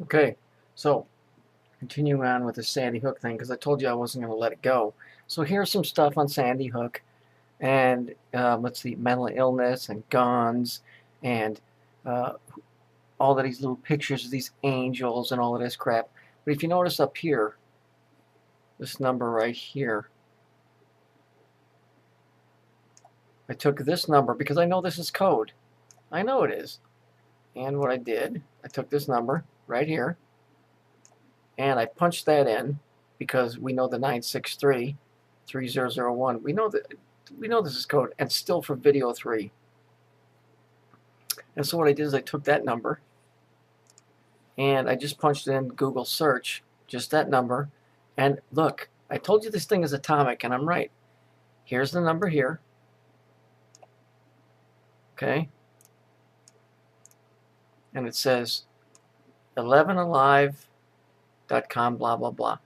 Okay, so continuing on with the Sandy Hook thing, because I told you I wasn't going to let it go. So here's some stuff on Sandy Hook, and let's see, mental illness and guns, and uh, all of these little pictures of these angels and all of this crap. But if you notice up here, this number right here, I took this number because I know this is code. I know it is. And what I did, I took this number right here, and I punched that in because we know the 963-3001. We know this is code, and still for video 3. And so what I did is I took that number and I just punched it in Google search, just that number, and look, I told you this thing is atomic, and I'm right. Here's the number here. Okay? And it says 11alive.com, blah, blah, blah.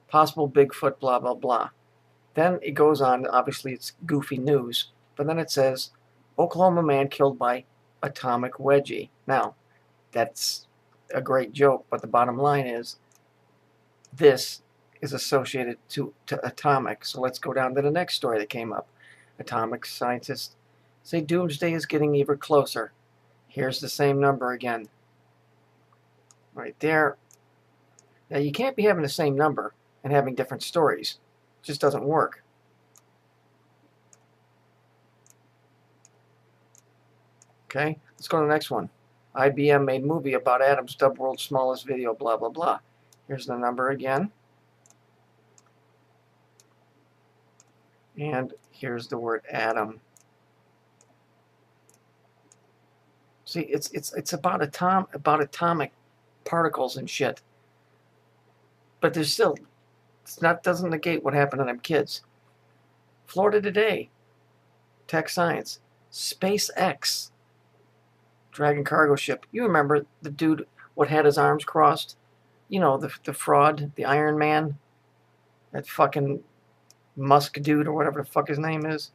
Possible Bigfoot, blah, blah, blah. Then it goes on, obviously it's goofy news, but then it says, Oklahoma man killed by atomic wedgie. Now, that's a great joke, but the bottom line is, this is associated to atomic. So let's go down to the next story that came up. Atomic scientists say doomsday is getting even closer. Here's the same number again. Right there. Now, you can't be having the same number and having different stories. It just doesn't work. Okay, let's go to the next one. IBM made movie about atoms, dubbed world's smallest video, blah, blah, blah. Here's the number again. And here's the word atom. See, it's about atomic particles and shit. But there's still, doesn't negate what happened to them kids. Florida Today, Tech Science, SpaceX, Dragon cargo ship. You remember the dude what had his arms crossed? You know, the fraud, the Iron Man, that fucking Musk dude or whatever the fuck his name is.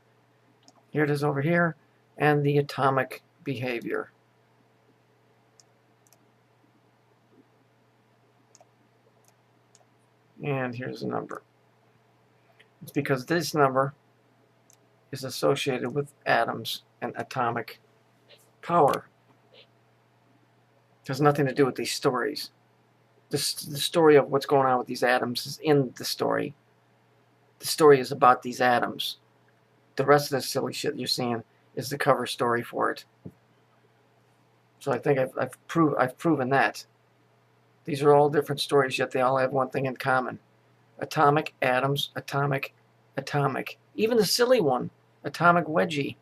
Here it is over here, and the atomic behavior. And here's the number. It's because this number is associated with atoms and atomic power. It has nothing to do with these stories. The story of what's going on with these atoms is in the story. The story is about these atoms. The rest of the silly shit you're seeing is the cover story for it. So I think I've proven that. These are all different stories, yet they all have one thing in common. Atomic, atoms, atomic, atomic. Even the silly one, atomic wedgie.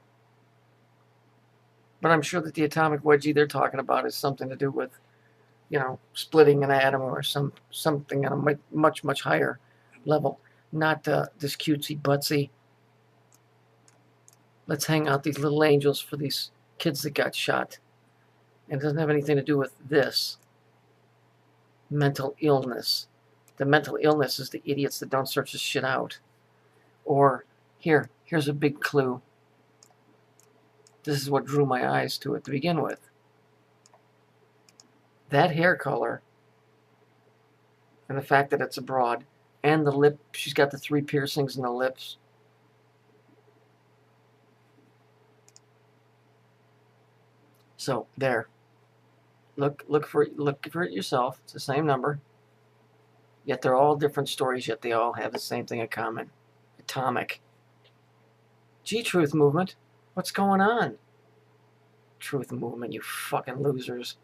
But I'm sure that the atomic wedgie they're talking about is something to do with, you know, splitting an atom or something on a much, much higher level. Not this cutesy butsy. Let's hang out these little angels for these kids that got shot. And it doesn't have anything to do with this. Mental illness. The mental illness is the idiots that don't search this shit out. Or, here's a big clue. This is what drew my eyes to it to begin with. That hair color, and the fact that it's a broad, and the lip, she's got the 3 piercings in the lips. So, there. Look for it yourself. It's the same number. Yet they're all different stories, yet they all have the same thing in common. Atomic. Gee, Truth Movement. What's going on? Truth Movement, you fucking losers.